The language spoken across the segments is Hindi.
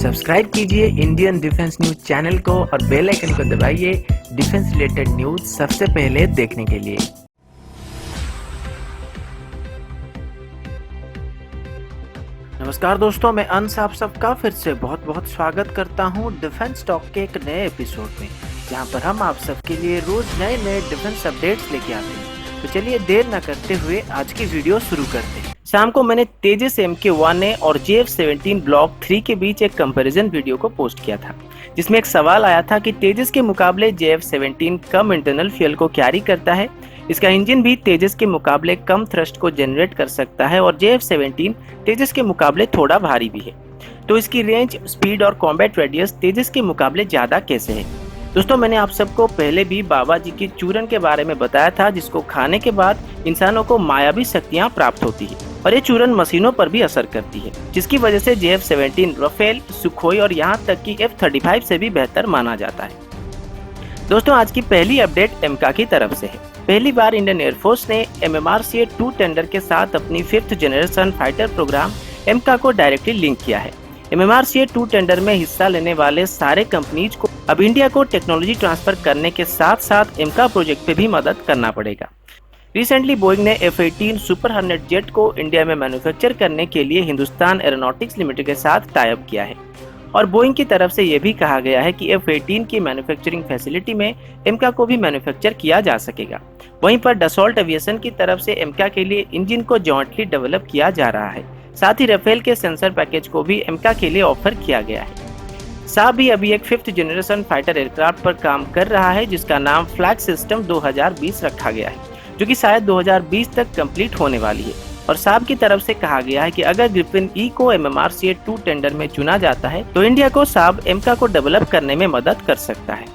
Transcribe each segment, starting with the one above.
सब्सक्राइब कीजिए इंडियन डिफेंस न्यूज चैनल को और बेल आइकन को दबाइए डिफेंस रिलेटेड न्यूज सबसे पहले देखने के लिए। नमस्कार दोस्तों, मैं अंश आप सबका फिर से बहुत बहुत स्वागत करता हूं डिफेंस टॉक के एक नए एपिसोड में, जहां पर हम आप सबके लिए रोज नए नए डिफेंस अपडेट्स लेके आते हैं। तो चलिए देर न करते हुए आज की वीडियो शुरू करते हैं। शाम को मैंने तेजस MK1A और JF-17 ब्लॉक 3 के बीच एक कंपैरिजन वीडियो को पोस्ट किया था, जिसमें एक सवाल आया था कि तेजस के मुकाबले JF-17 कम इंटरनल फ्यूल को कैरी करता है, इसका इंजन भी तेजस के मुकाबले कम थ्रस्ट को जनरेट कर सकता है और JF-17 तेजस के मुकाबले थोड़ा भारी भी है, तो इसकी रेंज, स्पीड और कॉम्बैट रेडियस तेजस के मुकाबले ज़्यादा कैसे है। दोस्तों, मैंने आप सबको पहले भी बाबा जी की चूरन के बारे में बताया था, जिसको खाने के बाद इंसानों को मायावी शक्तियाँ प्राप्त होती है और ये चूरन मशीनों पर भी असर करती है, जिसकी वजह से JF-17 राफेल, सुखोई और यहाँ तक कि F-35 से भी बेहतर माना जाता है। दोस्तों, आज की पहली अपडेट एमका की तरफ से है। पहली बार इंडियन एयरफोर्स ने MMRCA-2 टेंडर के साथ अपनी 5th जनरेशन फाइटर प्रोग्राम एमका को डायरेक्टली लिंक किया है। MMRCA-2 टेंडर में हिस्सा लेने वाले सारे कंपनीज को अब इंडिया को टेक्नोलॉजी ट्रांसफर करने के साथ साथ एमका प्रोजेक्ट पे भी मदद करना पड़ेगा। रिसेंटली बोइंग ने F-18 सुपर हॉर्नेट जेट को इंडिया में मैन्युफैक्चर करने के लिए हिंदुस्तान एरोनॉटिक्स लिमिटेड के साथ टाई अप किया है और बोइंग की तरफ से यह भी कहा गया है कि F-18 की मैन्युफैक्चरिंग फैसिलिटी में एमका को भी मैन्युफैक्चर किया जा सकेगा। वहीं पर डसॉल्ट एविएशन की तरफ से एमका के लिए इंजन को जॉइंटली डेवलप किया जा रहा है। साथ ही राफेल के सेंसर पैकेज को भी एमका के लिए ऑफर किया गया है। साब भी अभी एक 5th जनरेशन फाइटर एयरक्राफ्ट पर काम कर रहा है, जिसका नाम फ्लैग सिस्टम 2020 रखा गया है, जो कि शायद 2020 तक कंप्लीट होने वाली है। और साब की तरफ से कहा गया है कि अगर ग्रिफिन E को MMRCA-2 टेंडर में चुना जाता है तो इंडिया को साब एमका को डेवलप करने में मदद कर सकता है।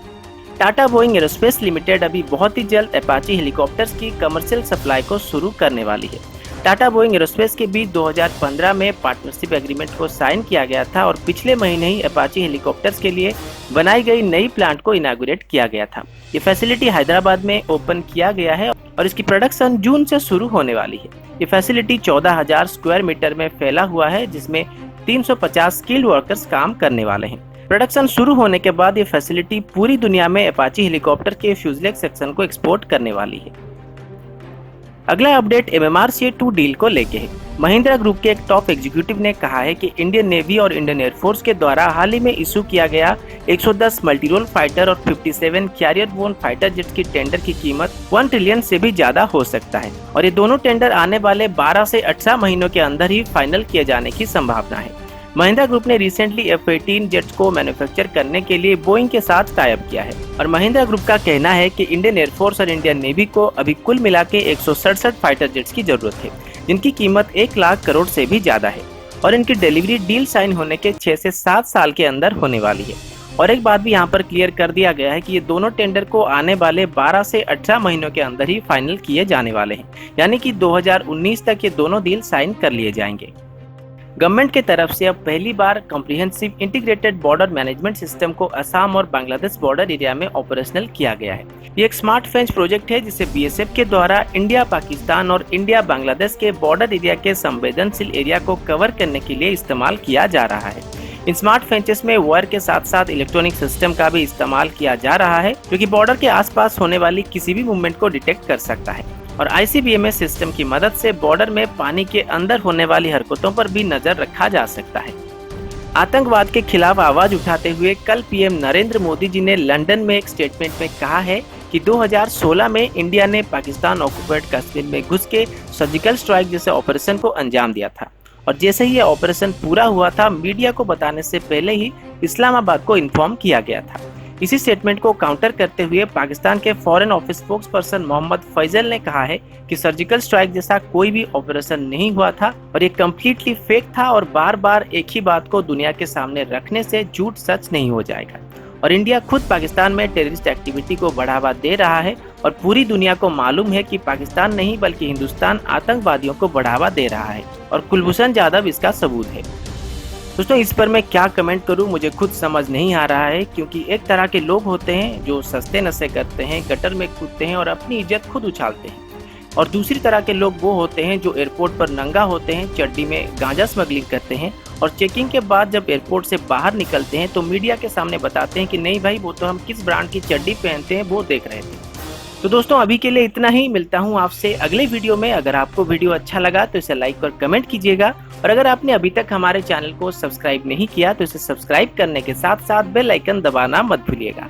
टाटा बोइंग एरोस्पेस लिमिटेड अभी बहुत ही जल्द अपाची हेलीकॉप्टर्स की कमर्शियल सप्लाई को शुरू करने वाली है। टाटा बोइंग एरोस्पेस के बीच 2015 में पार्टनरशिप एग्रीमेंट को साइन किया गया था और पिछले महीने ही अपाची हेलीकॉप्टर्स के लिए बनाई गई नई प्लांट को इनागुरेट किया गया था। ये फैसिलिटी हैदराबाद में ओपन किया गया है और इसकी प्रोडक्शन जून से शुरू होने वाली है। ये फैसिलिटी 14,000 स्क्वायर मीटर में फैला हुआ है, जिसमें 350 स्किल्ड वर्कर्स काम करने वाले हैं। प्रोडक्शन शुरू होने के बाद ये फैसिलिटी पूरी दुनिया में अपाची हेलीकॉप्टर के फ्यूजलेज सेक्शन को एक्सपोर्ट करने वाली है। अगला अपडेट MMRCA-2 डील को लेके है। महिंद्रा ग्रुप के एक टॉप एग्जीक्यूटिव ने कहा है कि इंडियन नेवी और इंडियन एयरफोर्स के द्वारा हाल ही में इशू किया गया 110 मल्टीरोल फाइटर और 57 कैरियर बोन फाइटर जेट की टेंडर की कीमत 1 ट्रिलियन से भी ज्यादा हो सकता है और ये दोनों टेंडर आने वाले 12 से 18 महीनों के अंदर ही फाइनल किए जाने की संभावना है। महिंद्रा ग्रुप ने रिसेंटली F-18 जेट्स को मैन्युफैक्चर करने के लिए बोइंग के साथ टाई अप किया है और महिंद्रा ग्रुप का कहना है कि इंडियन एयरफोर्स और इंडियन नेवी को अभी कुल मिला के 167 फाइटर जेट्स की जरूरत है, जिनकी कीमत 1 लाख करोड़ से भी ज्यादा है और इनकी डिलीवरी डील साइन होने के 6 से 7 साल के अंदर होने वाली है। और एक बात भी यहाँ पर क्लियर कर दिया गया है कि ये दोनों टेंडर को आने वाले 12 से 18 महीनों के अंदर ही फाइनल किए जाने वाले हैं, यानी कि 2019 तक ये दोनों डील साइन कर लिए जाएंगे। गवर्नमेंट के तरफ से अब पहली बार comprehensive integrated border management system को असम और बांग्लादेश बॉर्डर एरिया में ऑपरेशनल किया गया है। ये एक स्मार्ट फेंस प्रोजेक्ट है, जिसे BSF के द्वारा इंडिया पाकिस्तान और इंडिया बांग्लादेश के बॉर्डर एरिया के संवेदनशील एरिया को कवर करने के लिए इस्तेमाल किया जा रहा है। इन स्मार्ट फेंसेस में वायर के साथ साथ इलेक्ट्रॉनिक सिस्टम का भी इस्तेमाल किया जा रहा है, जो कि बॉर्डर के आसपास होने वाली किसी भी मूवमेंट को डिटेक्ट कर सकता है और ICBMS सिस्टम की मदद से बॉर्डर में पानी के अंदर होने वाली हरकतों पर भी नजर रखा जा सकता है। आतंकवाद के खिलाफ आवाज उठाते हुए कल PM नरेंद्र मोदी जी ने लंदन में एक स्टेटमेंट में कहा है कि 2016 में इंडिया ने पाकिस्तान ऑक्युपाइड कश्मीर में घुस के सर्जिकल स्ट्राइक जैसे ऑपरेशन को अंजाम दिया था और जैसे ही ये ऑपरेशन पूरा हुआ था, मीडिया को बताने से पहले ही इस्लामाबाद को इन्फॉर्म किया गया था। इसी स्टेटमेंट को काउंटर करते हुए पाकिस्तान के foreign office spokesperson Mohammad Faisal ने कहा है कि सर्जिकल स्ट्राइक जैसा कोई भी ऑपरेशन नहीं हुआ था और ये कम्प्लीटली फेक था और बार बार एक ही बात को दुनिया के सामने रखने से झूठ सच नहीं हो जाएगा। और इंडिया खुद पाकिस्तान में टेररिस्ट एक्टिविटी को बढ़ावा दे रहा है और पूरी दुनिया को मालूम है कि पाकिस्तान नहीं बल्कि हिंदुस्तान आतंकवादियों को बढ़ावा दे रहा है और कुलभूषण जाधव इसका सबूत है। दोस्तों, इस पर मैं क्या कमेंट करूं, मुझे खुद समझ नहीं आ रहा है, क्योंकि एक तरह के लोग होते हैं जो सस्ते नशे करते हैं, गटर में कूदते हैं और अपनी इज्जत खुद उछालते हैं, और दूसरी तरह के लोग वो होते हैं जो एयरपोर्ट पर नंगा होते हैं, चड्डी में गांजा स्मगलिंग करते हैं और चेकिंग के बाद जब एयरपोर्ट से बाहर निकलते हैं तो मीडिया के सामने बताते हैं कि नहीं भाई, वो तो हम किस ब्रांड की चड्डी पहनते हैं वो देख रहे थे। तो दोस्तों अभी के लिए इतना ही, मिलता हूँ आपसे अगले वीडियो में। अगर आपको वीडियो अच्छा लगा तो इसे लाइक और कमेंट कीजिएगा, और अगर आपने अभी तक हमारे चैनल को सब्सक्राइब नहीं किया तो इसे सब्सक्राइब करने के साथ साथ बेल आइकन दबाना मत भूलिएगा।